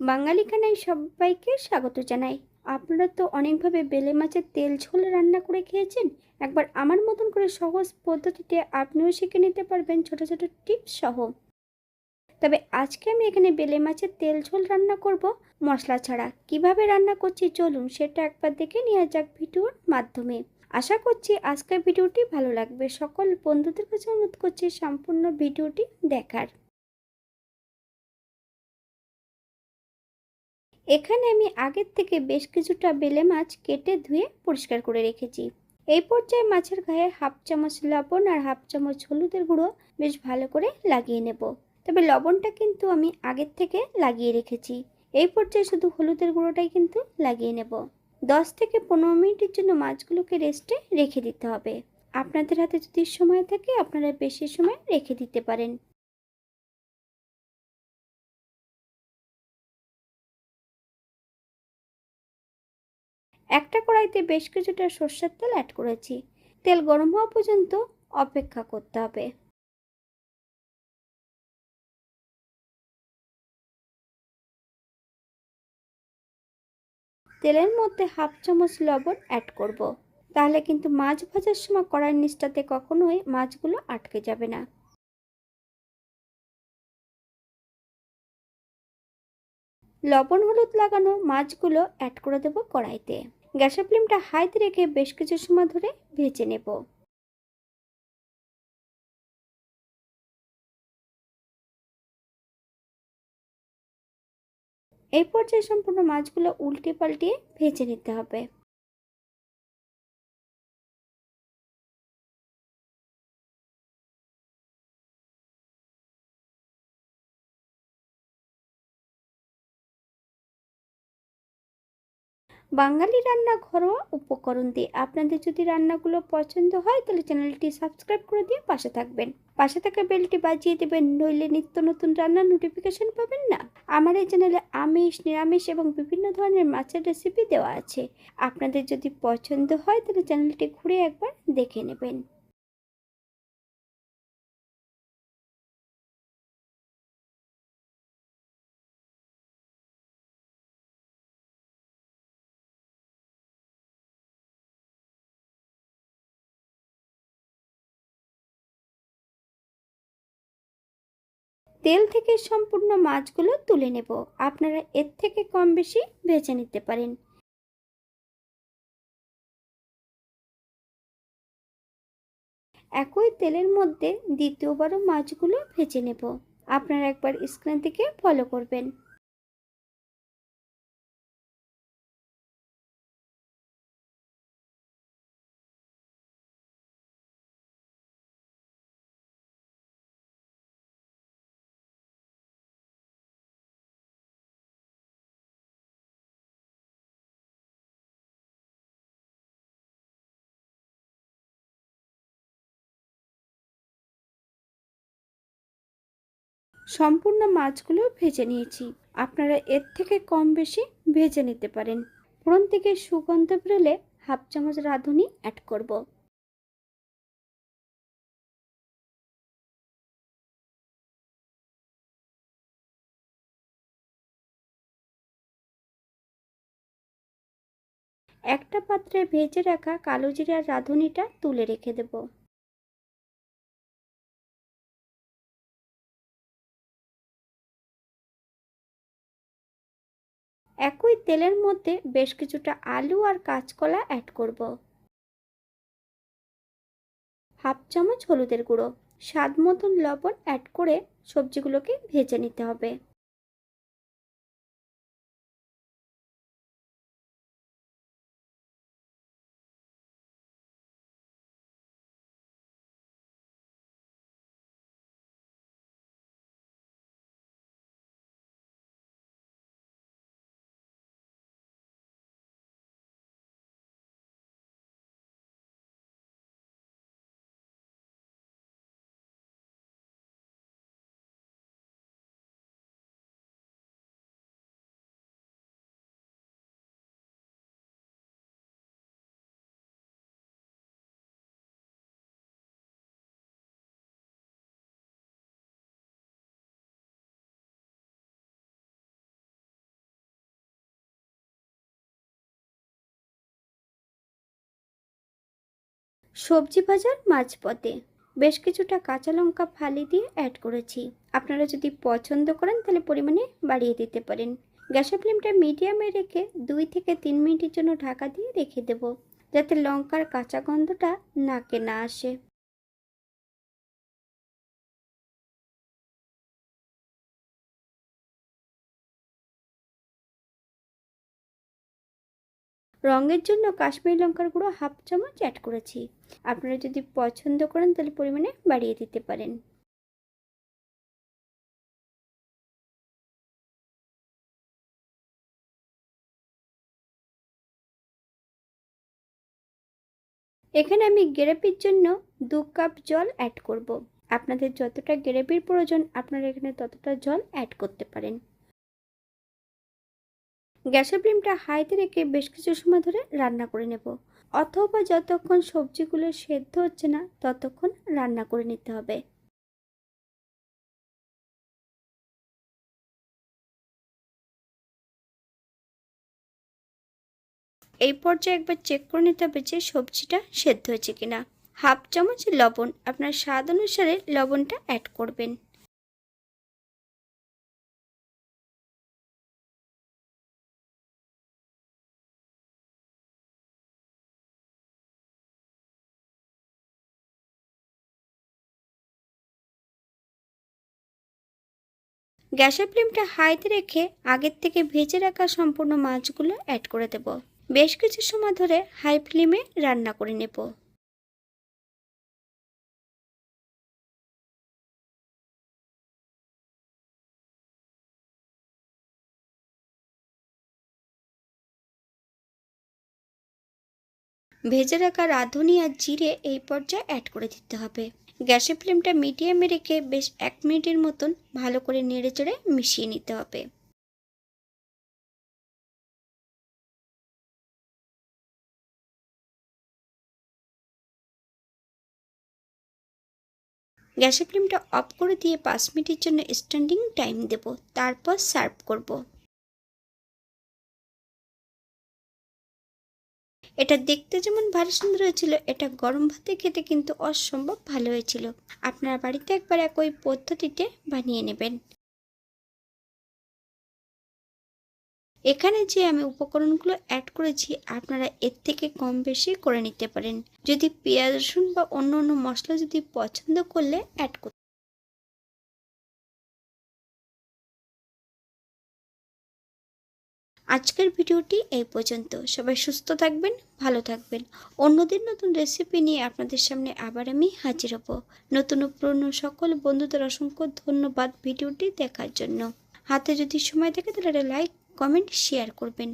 বাঙালি খানায় সবাইকে স্বাগত জানাই। আপনারা তো অনেকভাবে বেলে মাছের তেল ঝোল রান্না করে খেয়েছেন। একবার আমার মতন করে সহজ পদ্ধতিতে আপনিও শিখে নিতে পারবেন ছোট ছোট টিপস সহ। তবে আজকে আমি এখানে বেলে মাছের তেল ঝোল রান্না করব মশলা ছাড়া। কিভাবে রান্না করছি চলুন সেটা একবার দেখে নেওয়া যাক ভিডিওর মাধ্যমে। আশা করছি আজকের ভিডিওটি ভালো লাগবে। সকল বন্ধুদের কাছে অনুরোধ করছি সম্পূর্ণ ভিডিওটি দেখার। এখানে আমি আগের থেকে বেশ কিছুটা বেলে মাছ কেটে ধুয়ে পরিষ্কার করে রেখেছি। এই পর্যায়ে মাছের গায়ে হাফ চামচ লবণ আর হাফ চামচ হলুদের গুঁড়ো বেশ ভালো করে লাগিয়ে নেব। তবে লবণটা কিন্তু আমি আগের থেকে লাগিয়ে রেখেছি। এই পর্যায়ে শুধু হলুদের গুঁড়োটাই কিন্তু লাগিয়ে নেব। 10 থেকে 15 মিনিটের জন্য মাছগুলোকে রেস্টে রেখে দিতে হবে। আপনাদের হাতে যদি সময় থাকে আপনারা বেশি সময় রেখে দিতে পারেন। একটা কড়াইতে বেশ কিছুটা সর্ষের তেল অ্যাড করেছি। তেল গরম হওয়া পর্যন্ত অপেক্ষা করতে হবে। তেলের মধ্যে হাফ চামচ লবণ অ্যাড করব। তাহলে কিন্তু মাছ ভাজার সময় কড়াইয়ের নিচটাতে কখনোই মাছগুলো আটকে যাবে না। লবণ হলুদ লাগানো মাছগুলো অ্যাড করে দেবো কড়াইতে। গ্যাসের ফ্লেমটা হাইতে রেখে বেশ কিছু সময় ধরে ভেজে নেব। এই পর্যায়ে সম্পূর্ণ মাছগুলো উল্টে পাল্টিয়ে ভেজে নিতে হবে। বাঙালি রান্না ঘরোয়া উপকরণ দিয়ে আপনাদের যদি রান্নাগুলো পছন্দ হয় তাহলে চ্যানেলটি সাবস্ক্রাইব করে দিয়ে পাশে থাকবেন। পাশে থাকা বেলটি বাজিয়ে দেবেন, নইলে নিত্য নতুন রান্নার নোটিফিকেশন পাবেন না। আমার এই চ্যানেলে আমিষ নিরামিষ এবং বিভিন্ন ধরনের মাছের রেসিপি দেওয়া আছে। আপনাদের যদি পছন্দ হয় তাহলে চ্যানেলটি ঘুরে একবার দেখে নেবেন। তেল থেকে সম্পূর্ণ মাছগুলো তুলে নেব। আপনারা এর থেকে কম বেশি ভেজে নিতে পারেন। একই তেলের মধ্যে দ্বিতীয়বারও মাছগুলো ভেজে নেব। আপনারা একবার স্ক্রিনের দিকে ফলো করবেন। সম্পূর্ণ মাছগুলো ভেজে নিয়েছি। আপনারা এর থেকে কম বেশি ভেজে নিতে পারেন। ফোড়ন থেকে সুগন্ধ বেরোলে হাফ চামচ রাঁধুনি অ্যাড করব। একটা পাত্রে ভেজে রাখা কালো জিরার রাঁধুনিটা তুলে রেখে দেব। একই তেলের মধ্যে বেশ কিছুটা আলু আর কাঁচকলা অ্যাড করব। হাফ চামচ হলুদের গুঁড়ো, স্বাদ মতন লবণ অ্যাড করে সবজিগুলোকে ভেজে নিতে হবে। সবজি ভাজার মাঝপথে বেশ কিছুটা কাঁচা লঙ্কা ফালি দিয়ে অ্যাড করেছি। আপনারা যদি পছন্দ করেন তাহলে পরিমাণে বাড়িয়ে দিতে পারেন। গ্যাসের ফ্লেমটা মিডিয়ামে রেখে 2 থেকে 3 মিনিটের জন্য ঢাকা দিয়ে রেখে দেব, যাতে লঙ্কার কাঁচা গন্ধটা নাকে না আসে। রঙের জন্য কাশ্মীরি লঙ্কার গুঁড়ো 1/2 চামচ অ্যাড করেছি। আপনারা যদি পছন্দ করেন তাহলে পরিমাণে বাড়িয়ে দিতে পারেন। এখানে আমি গ্রেভির জন্য 2 কাপ জল অ্যাড করব। আপনাদের যতটা গ্রেভির প্রয়োজন আপনারা এখানে ততটা জল অ্যাড করতে পারেন। গ্যাসের ফ্লেমটা হাইতে রেখে বেশ কিছু সময় ধরে রান্না করে নেব, অথবা যতক্ষণ সবজিগুলো সেদ্ধ হচ্ছে না ততক্ষণ রান্না করে নিতে হবে। এই পর্যায়ে একবার চেক করে নিতে হবে যে সবজিটা সেদ্ধ হয়েছে কিনা। 1/2 চামচ লবণ, আপনার স্বাদ অনুসারে লবণটা অ্যাড করবেন। গ্যাসের ফ্লেমটা হাইতে রেখে আগের থেকে ভেজে রাখা সম্পূর্ণ মাছগুলো অ্যাড করে দেব। বেশ কিছু সময় ধরে হাই ফ্লেমে রান্না করে নেব। ভেজে রাখা রাঁধুনি আর জিরে এই পর্যায়ে অ্যাড করে দিতে হবে। গ্যাসের ফ্লেমটা মিডিয়ামে রেখে বেশ 1 মিনিটের মতন ভালো করে নেড়েচেড়ে মিশিয়ে নিতে হবে। গ্যাসের ফ্লেমটা অফ করে দিয়ে 5 মিনিটের জন্য স্ট্যান্ডিং টাইম দেব, তারপর সার্ভ করব। এটা দেখতে যেমন ভারী সুন্দর হয়েছিল, এটা গরম ভাতে খেতে কিন্তু অসম্ভব ভালো হয়েছিল। আপনারা বাড়িতে একবার একই পদ্ধতিতে বানিয়ে নেবেন। এখানে যে আমি উপকরণগুলো অ্যাড করেছি আপনারা এর থেকে কম বেশি করে নিতে পারেন, যদি পেঁয়াজ রসুন বা অন্য অন্য মশলা যদি পছন্দ করলে অ্যাড করতে। আজকের ভিডিওটি এই পর্যন্ত। সবাই সুস্থ থাকবেন, ভালো থাকবেন। অন্যদিন নতুন রেসিপি নিয়ে আপনাদের সামনে আবার আমি হাজির হব। নতুন ও পুরনো সকল বন্ধুদের অসংখ্য ধন্যবাদ ভিডিওটি দেখার জন্য। হাতে যদি সময় থাকে তাহলে লাইক, কমেন্ট, শেয়ার করবেন।